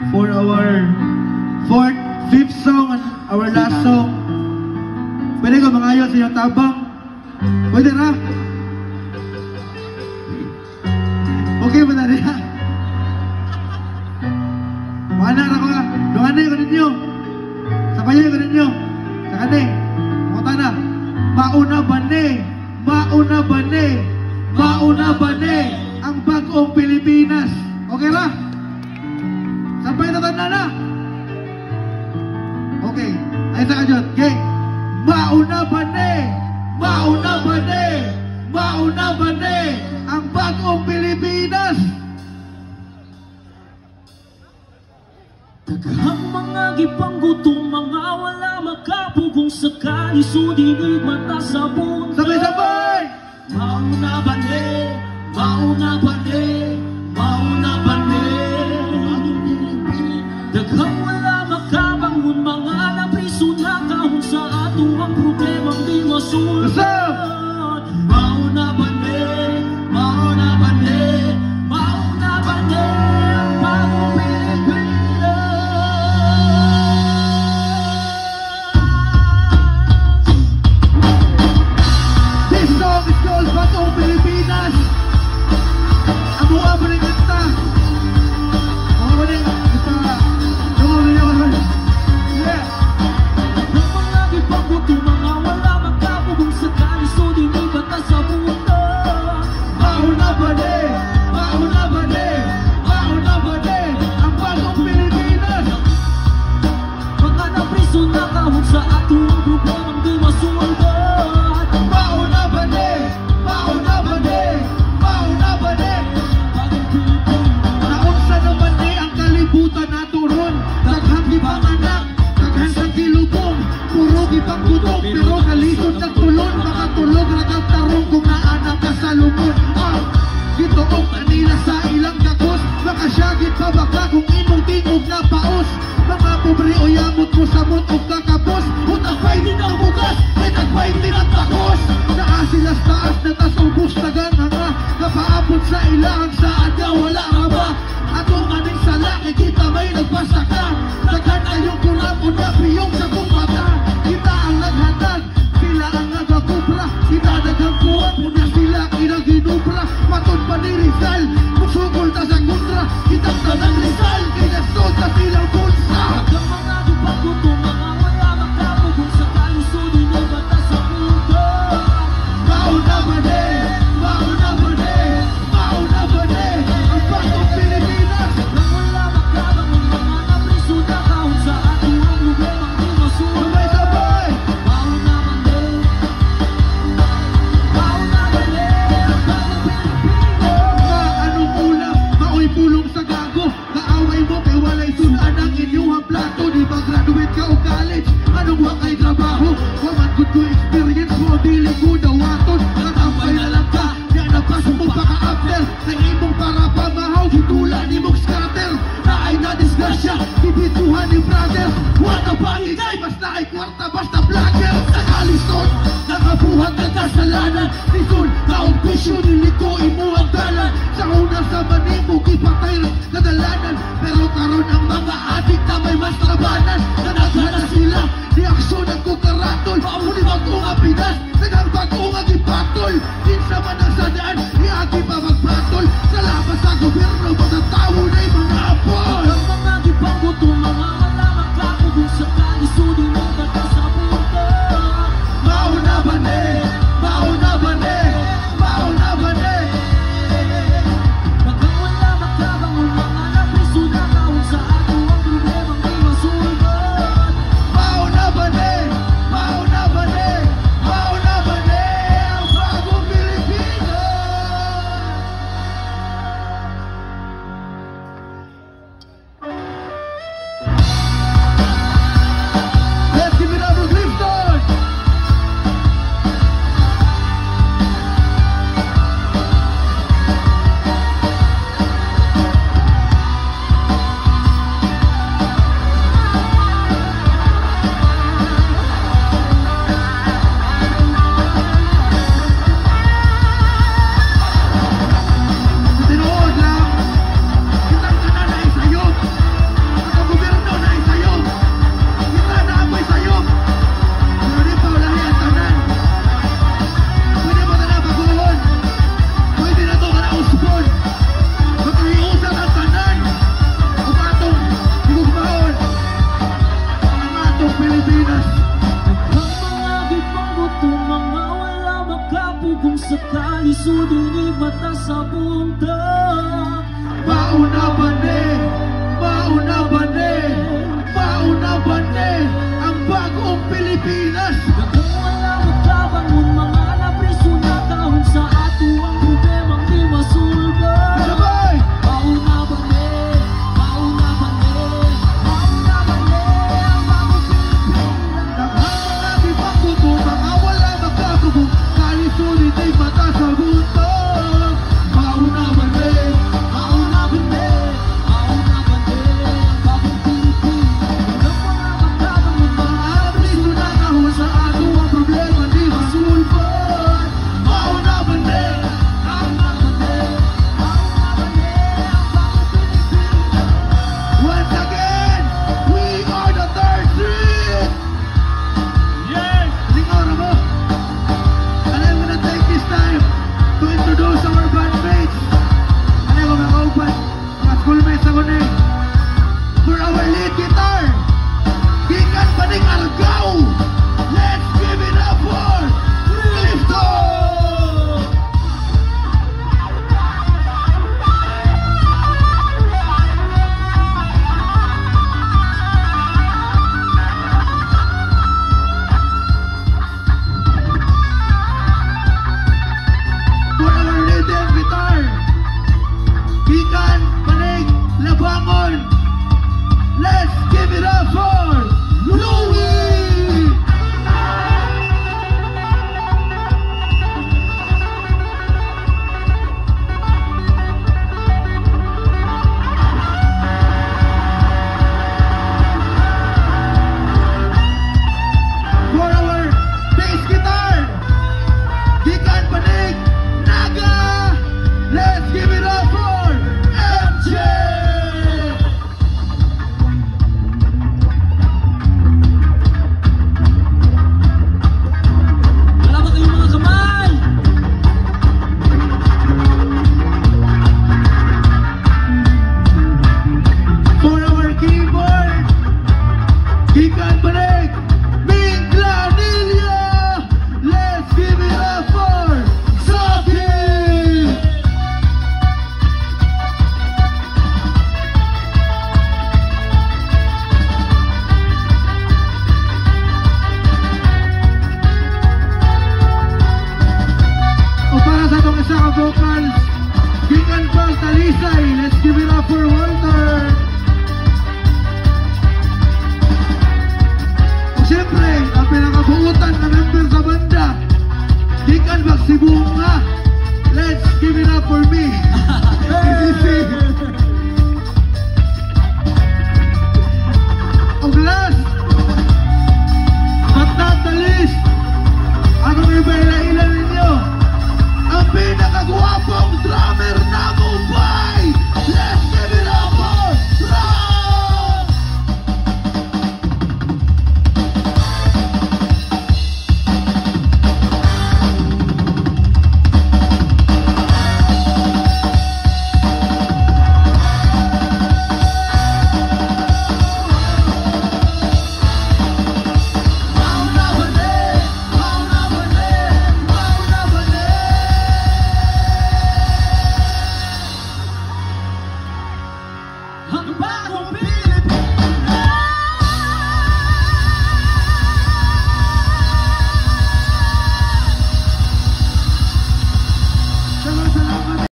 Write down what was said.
for our fifth song and our last song. Pwede ko mangayon sa iyong tabang? Pwede na? Okay ba na rin ha? Mana na ko nga. Dunganay ko ninyo. Sabayay ko ninyo. Sa kanay. Mata na. Mauna ba ni? Mauna ba ni? Mauna ba ni? Ang bagong Pilipinas. Okay ba? Sampay na tanda na. Okay. Ay sa kanyot. Okay. Mauna ba ni? Mauna ba ni? Mauna ba ni? Ang bagong Pilipinas. Daghang mga gipanggutom, mga wala makapugong sakali, sudinig mata sa buntag. Sabay-sabay! Mauna ba ni? Mauna ba ni? Mauna ba ni? Daghang wala makabangon, mga napriso na kahon sa ato ang problemang di masulad. Mauna ba ni? Mauna ba ni? Mauna ba ni? Ang bagong Pilipinas. This song is called Bagong Pilipinas. Ang mga baliganta. Mga baliganta. Yeah. Ang mga gipanggutom, mga wala makapugong sakali, sudinig mata sa buntag. Mauna ba ni? Mauna ba ni? Mauna ba ni? Ang bagong Pilipinas. Mga napriso na kahon sa ato ang problemang di masulad. Mauna ba ni? Mauna ba ni? Mauna ba ni? Bagong Pilipinas. Naunsa naman ni ang kalibutan nato ron. Daghang ibang anak, daghang sa kilubong. Puro ibang gutom, pero kalisod ng tulon. Makatulog na kang tarong kung naanak ka sa lumon. Gitoong kanila sa ilang kakos. Makasyagit pa baka kung imong tingog na paos. Mga pobre o yamot mo sa mutog kakapos. Utagpay din ang bukas, may tagpay din ang takos. Naasilas taas na tas ubus na gananga. Napaabot sa ilang saan ka wala nga ba? Atong aning sala, kita may nagbasa ka. Daghan kayong kurap o napiyong sa kong mata. Kita ang naghatag, sila ang nagakubra. Kita daghang kuwan, muna sila kinaginubra. Matod pa ni Rizal, musugol ta sa kontra. Kita ka ng Rizal, kinasod sa silang bulsa. Daghang mga gipanggutom, mga wala makapugong sakali, sudinig mata sa buntag. Mauna ba ni? Mauna ba ni? Mauna ba ni? Ang bagong Pilipinas. Daghang wala makabangon, mga napriso na kahon sa ato ang problemang di masulad. Sabay-sabay! Mauna ba ni? Mauna ba ni? Ang bagong Pilipinas. Anong ulam? Mao'y pulong sa gago. Kaaway mo kay walay sunan ang inyong plato. Di ba graduate ka o college? Anong wakay trabaho? Waman good to experience mo, dili ko dawaton. Nakatambay na lang ka, kaya napasok mo pa ka-after. Sa imong para pamahaw, hitula ni mong scatter. Na ay na-disgrasya, ibituhan ni brother. Wala pa ingay, basta ay kwarta, basta vlogger. Sa kalisod, nakabuhat ng kasalanan. Lison, kaong pisyo, niliko imo ang dalan. Sa una sa manimo, kipatay rin kadalanan. Pero karon ang mga adik na may mas trabanan. Nanagana sila, di aksyon ang kukaratol. Muli bagong apinas, nagang bagong agipatol. Kinsa man ang sadaan, iagi pa magpatol. Sa labas sa gobyerno, mga tao na'y mga apol. Daghang mga gipanggutom, mga wala makapugong sakali, sudinig mata sa buntag. Mauna ba ni? Mauna ba ni? Mauna ba ni? Daghang wala makabangon, mga napriso na kahon sa ato Ang bagong Pilipinas.